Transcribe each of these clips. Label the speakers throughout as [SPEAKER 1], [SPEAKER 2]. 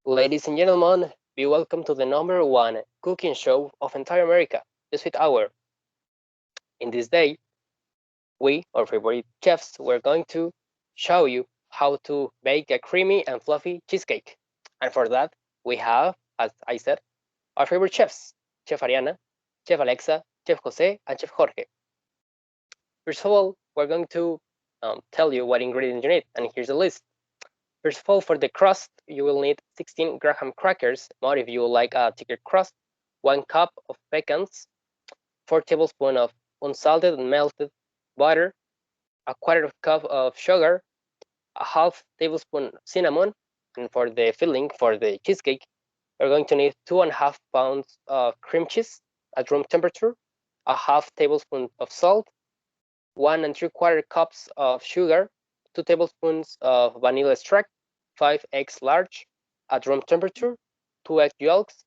[SPEAKER 1] Ladies and gentlemen, be welcome to the #1 cooking show of entire America, the Sweet Hour. In this day, we, our favorite chefs, we're going to show you how to bake a creamy and fluffy cheesecake. And for that, we have, as I said, our favorite chefs, Chef Ariana, Chef Alexa, Chef Jose, and Chef Jorge. First of all, we're going to tell you what ingredients you need, and here's the list. First of all, for the crust, you will need 16 graham crackers, more if you like a thicker crust, 1 cup of pecans, 4 tablespoons of unsalted and melted butter, a quarter cup of sugar, a half tablespoon cinnamon, and for the filling for the cheesecake, we're going to need 2.5 pounds of cream cheese at room temperature, a half tablespoon of salt, 1 3/4 cups of sugar, 2 tablespoons of vanilla extract, 5 eggs large at room temperature, 2 egg yolks,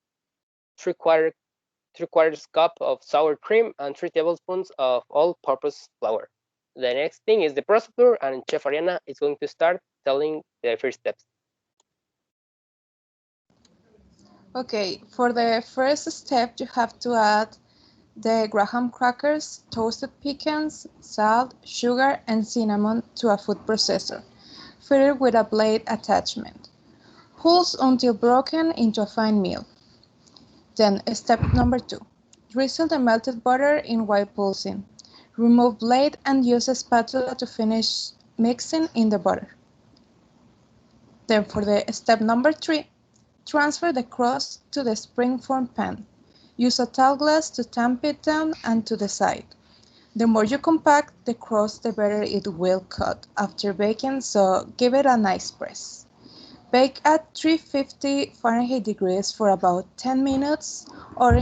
[SPEAKER 1] 3/4 cup of sour cream, and 3 tablespoons of all-purpose flour. The next thing is the procedure, and Chef Ariana is going to start telling the first steps.
[SPEAKER 2] Okay, for the first step, you have to add the graham crackers, toasted pecans, salt, sugar, and cinnamon to a food processor, fitted with a blade attachment. Pulse until broken into a fine meal. Then, step number 2. Drizzle the melted butter in while pulsing. Remove blade and use a spatula to finish mixing in the butter. Then for the step number 3, transfer the crust to the springform pan. Use a tall glass to tamp it down and to the side. The more you compact the crust, the better it will cut after baking, so give it a nice press. Bake at 350 Fahrenheit degrees for about 10 minutes or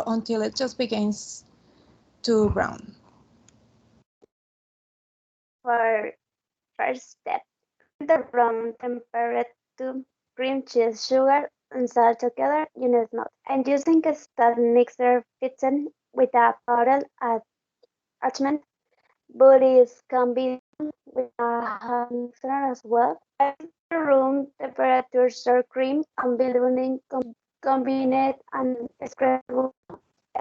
[SPEAKER 2] until it just begins to brown.
[SPEAKER 3] For first step, the room temperature, cream cheese, sugar, and salt together in a melt. I'm using a stud mixer fitted with a bottle attachment, but it can be done with a hand mixer as well. I the room temperature sour cream and building combined and scrambled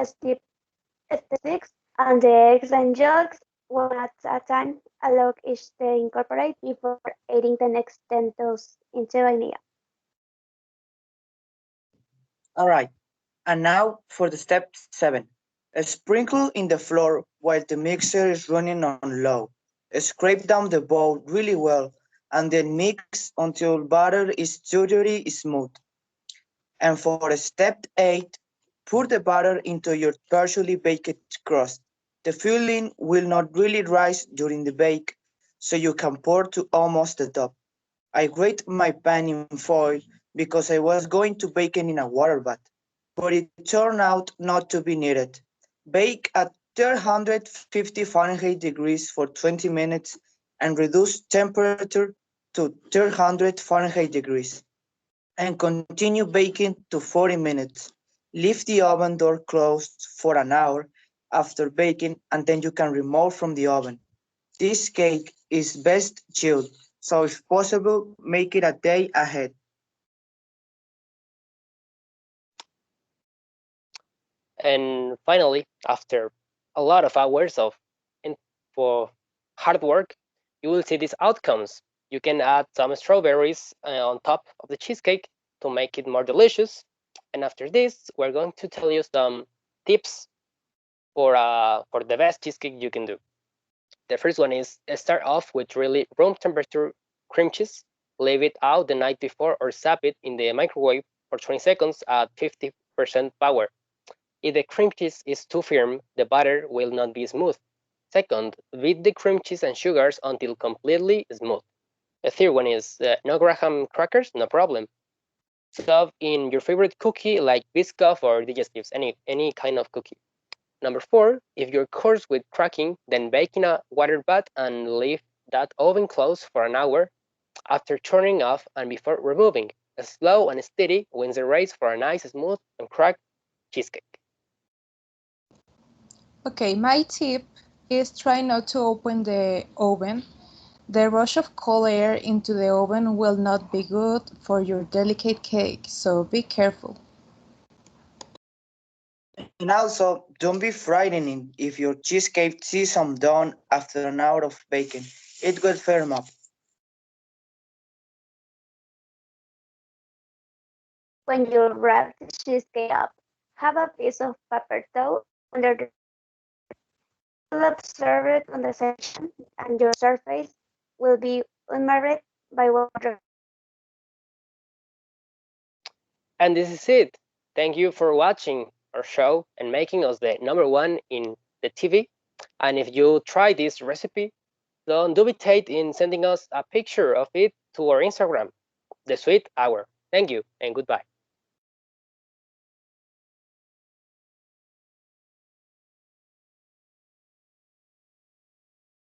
[SPEAKER 3] step sticks and the eggs and yolks one at a time. Allow each to incorporate before adding the next 10 toasts into vanilla.
[SPEAKER 4] All right, and now for the step 7. Sprinkle in the flour while the mixer is running on low. Scrape down the bowl really well and then mix until batter is totally smooth. And for step 8, pour the batter into your partially baked crust. The filling will not really rise during the bake, so you can pour to almost the top. I grate my pan in foil because I was going to bake it in a water bath, but it turned out not to be needed. Bake at 350 Fahrenheit degrees for 20 minutes and reduce temperature to 300 Fahrenheit degrees and continue baking to 40 minutes. Leave the oven door closed for an hour after baking and then you can remove from the oven. This cake is best chilled, so if possible, make it a day ahead.
[SPEAKER 1] And finally, after a lot of hours of for hard work, you will see these outcomes. You can add some strawberries on top of the cheesecake to make it more delicious. And after this, we're going to tell you some tips for the best cheesecake you can do. The first one is start off with really room temperature cream cheese. Leave it out the night before or zap it in the microwave for 20 seconds at 50% power. If the cream cheese is too firm, the batter will not be smooth. Second, beat the cream cheese and sugars until completely smooth. The third one is no graham crackers, no problem. Stuff in your favorite cookie like Biscoff or digestives, any kind of cookie. Number 4, if you're coarse with cracking, then bake in a water bath and leave that oven closed for an hour after turning off and before removing. Slow and steady wins the race for a nice, smooth, and cracked cheesecake.
[SPEAKER 2] Okay, my tip is try not to open the oven The rush of cold air into the oven will not be good for your delicate cake, so be careful.
[SPEAKER 4] And also, don't be frightened if your cheesecake sees some done after an hour of baking. It will firm up.
[SPEAKER 3] When you wrap the cheesecake up, have a piece of paper towel under the you will observe it on the section and your surface will be unmarred by water.
[SPEAKER 1] And this is it. Thank you for watching our show and making us the number one in the TV. And if you try this recipe, don't hesitate in sending us a picture of it to our Instagram, The Sweet Hour. Thank you and goodbye.